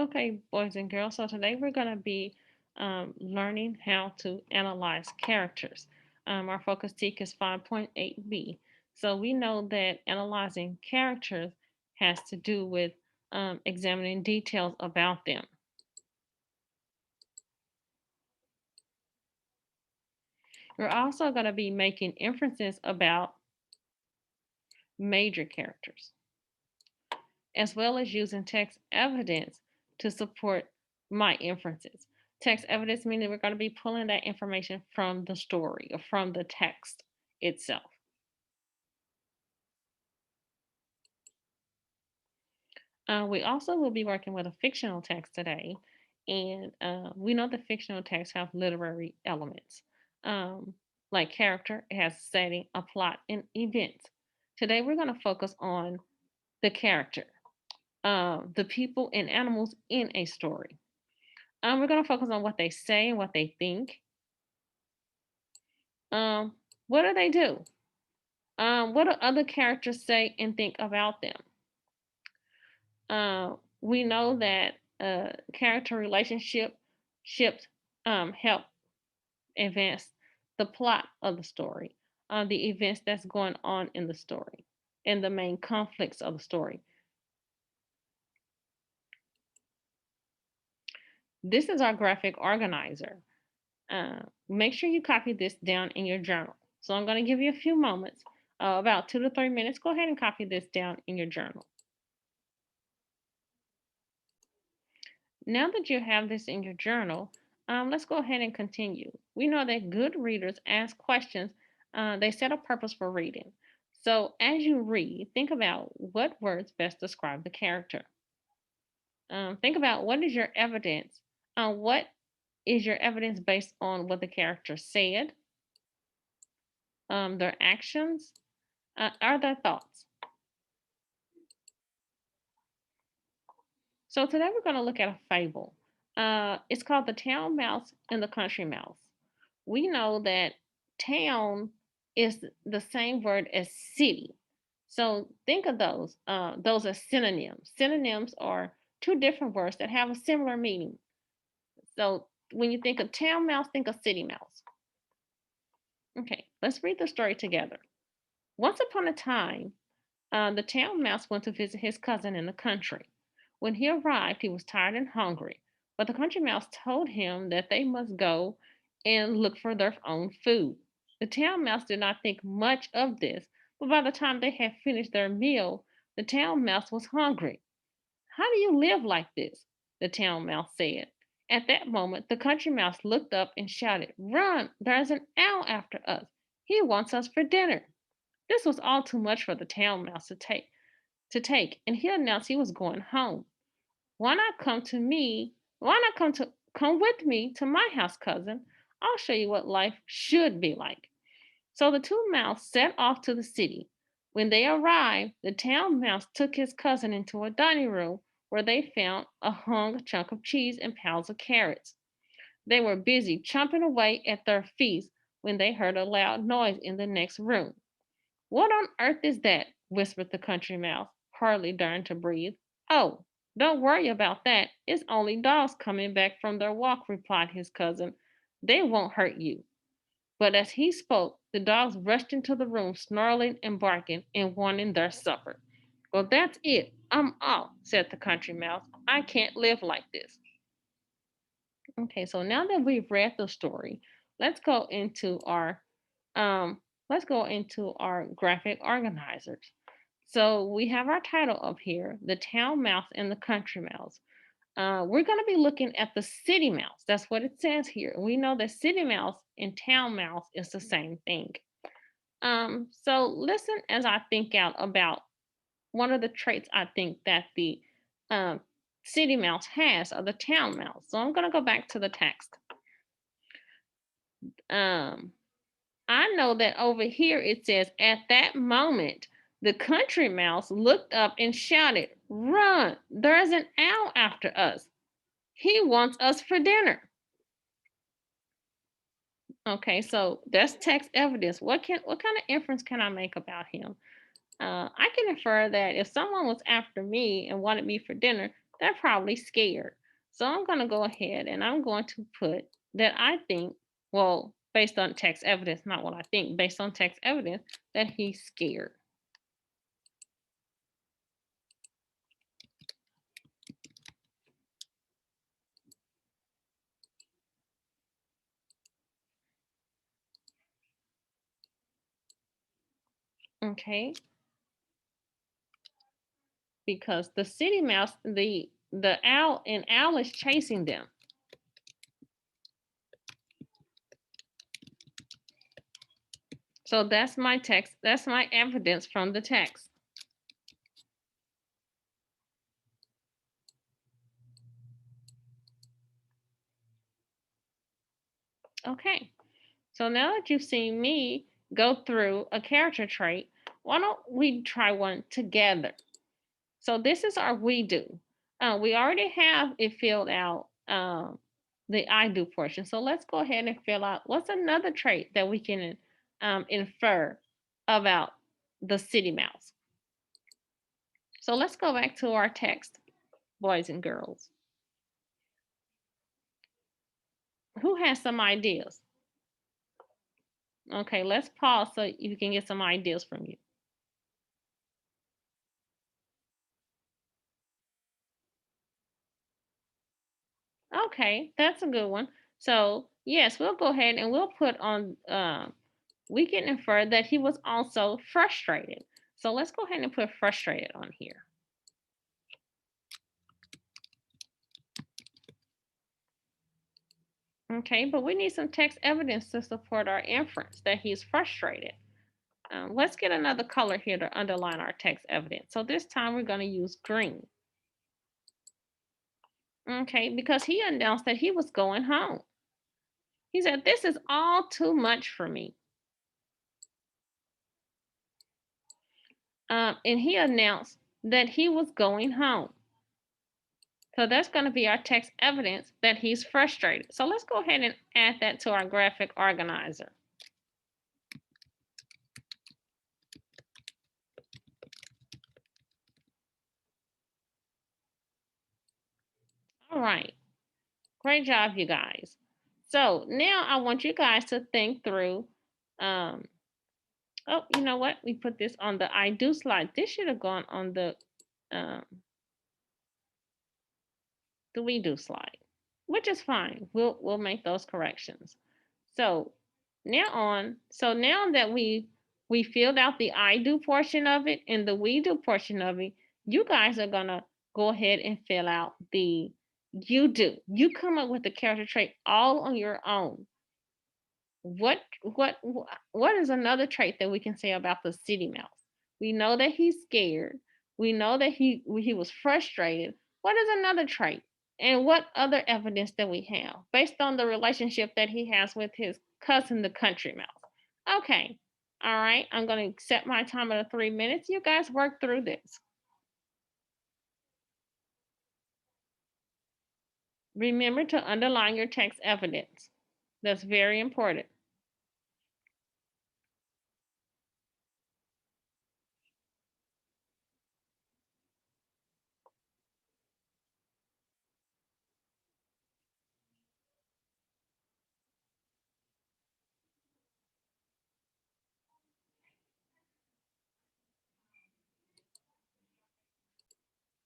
Okay, boys and girls, so today we're going to be learning how to analyze characters. Our focus TEK is 5.8b. So we know that analyzing characters has to do with examining details about them. We're also going to be making inferences about major characters, as well as using text evidence to support my inferences. Text evidence meaning we're going to be pulling that information from the story or from the text itself. We also will be working with a fictional text today, and we know that fictional texts have literary elements. Um, like character, it has a setting, a plot, and events. Today we're going to focus on the character, the people and animals in a story. We're going to focus on what they say and what they think. Um, what do they do? What do other characters say and think about them? We know that character ships help advance the plot of the story, the events that's going on in the story, and the main conflicts of the story. This is our graphic organizer. Make sure you copy this down in your journal. So I'm going to give you a few moments, about 2 to 3 minutes. Go ahead and copy this down in your journal. Now that you have this in your journal, let's go ahead and continue. We know that good readers ask questions. They set a purpose for reading. So as you read, think about what words best describe the character. Think about what is your evidence. What is your evidence based on what the character said, their actions, or their thoughts. So today we're going to look at a fable. It's called The Town Mouse and the Country Mouse. We know that town is the same word as city. So think of those as synonyms. Synonyms are two different words that have a similar meaning. So when you think of town mouse, think of city mouse. Okay, let's read the story together. Once upon a time, the town mouse went to visit his cousin in the country. When he arrived, he was tired and hungry, but the country mouse told him that they must go and look for their own food. The town mouse did not think much of this, but by the time they had finished their meal, the town mouse was hungry. How do you live like this? The town mouse said. At that moment, the country mouse looked up and shouted, "Run! There's an owl after us. He wants us for dinner." This was all too much for the town mouse to take, and he announced he was going home. Why not come to me? Why not come with me to my house, cousin? I'll show you what life should be like. So the two mouse set off to the city. When they arrived, the town mouse took his cousin into a dining room where they found a hung chunk of cheese and piles of carrots. They were busy chomping away at their feast when they heard a loud noise in the next room. "What on earth is that?" whispered the country mouse, hardly daring to breathe. "Oh, don't worry about that. It's only dogs coming back from their walk," replied his cousin. "They won't hurt you." But as he spoke, the dogs rushed into the room, snarling and barking and wanting their supper. "Well, that's it. I'm off," said the country mouse. "I can't live like this." Okay, so now that we've read the story, let's go into our um, graphic organizers. So we have our title up here, The Town Mouse and the Country Mouse. We're going to be looking at the city mouse. That's what it says here. We know that city mouse and town mouse is the same thing. So listen as I think out about one of the traits I think that the um, city mouse has or the town mouse. So I'm going to go back to the text. Um, I know that over here it says, "At that moment, the country mouse looked up and shouted, 'Run! There's an owl after us. He wants us for dinner.'" Okay, so that's text evidence. What kind of inference can I make about him? I can infer that if someone was after me and wanted me for dinner, They're probably scared. So I'm going to go ahead and I'm going to put that I think, well, based on text evidence, not what I think, based on text evidence, that he's scared. Okay, because the city mouse, the owl, and owl is chasing them. So that's my text. That's my evidence from the text. Okay. So now that you've seen me go through a character trait, why don't we try one together? So this is our we do. We already have it filled out, the I do portion. So let's go ahead and fill out what's another trait that we can infer about the city mouse. So let's go back to our text, boys and girls. Who has some ideas? Okay, let's pause so you can get some ideas from you. Okay, that's a good one. So yes, we'll go ahead and we'll put on. We can infer that he was also frustrated. So let's go ahead and put frustrated on here. Okay, but we need some text evidence to support our inference that he's frustrated. Let's get another color here to underline our text evidence. So this time we're going to use green. Okay, because he announced that he was going home. He said, "This is all too much for me." And he announced that he was going home. So that's going to be our text evidence that he's frustrated. So let's go ahead and add that to our graphic organizer. All right. Great job, you guys. So now I want you guys to think through. Um, oh, you know what? We put this on the I do slide. This should have gone on um, the we do slide, which is fine. We'll make those corrections. So now that we filled out the I do portion of it and the we do portion of it, you guys are gonna go ahead and fill out the you do. You come up with the character trait all on your own. What is another trait that we can say about the city mouse? We know that he's scared. We know that he was frustrated. What is another trait? And what other evidence that we have based on the relationship that he has with his cousin, the country mouse? Okay. All right. I'm going to set my timer to 3 minutes. You guys work through this. Remember to underline your text evidence. That's very important.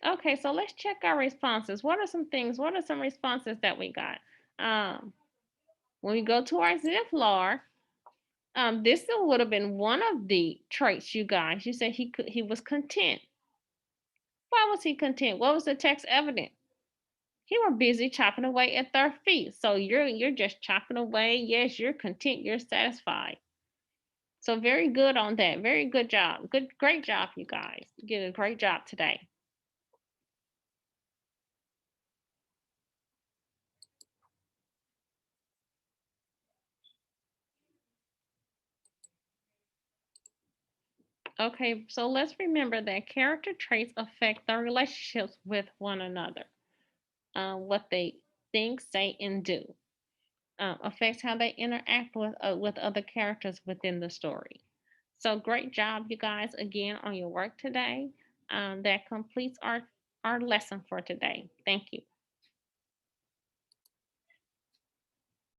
Okay, so let's check our responses. What are some things? What are some responses that we got? Um, when we go to our exemplar, this would have been one of the traits, you guys. You said he was content. Why was he content? What was the text evidence? He were busy chopping away at their feet. So you're just chopping away. Yes, you're content. You're satisfied. So very good on that. Very good job. Great job, you guys. You did a great job today. Okay, so let's remember that character traits affect their relationships with one another. What they think, say, and do affects how they interact with other characters within the story. So great job, you guys, again on your work today. That completes our our lesson for today. Thank you.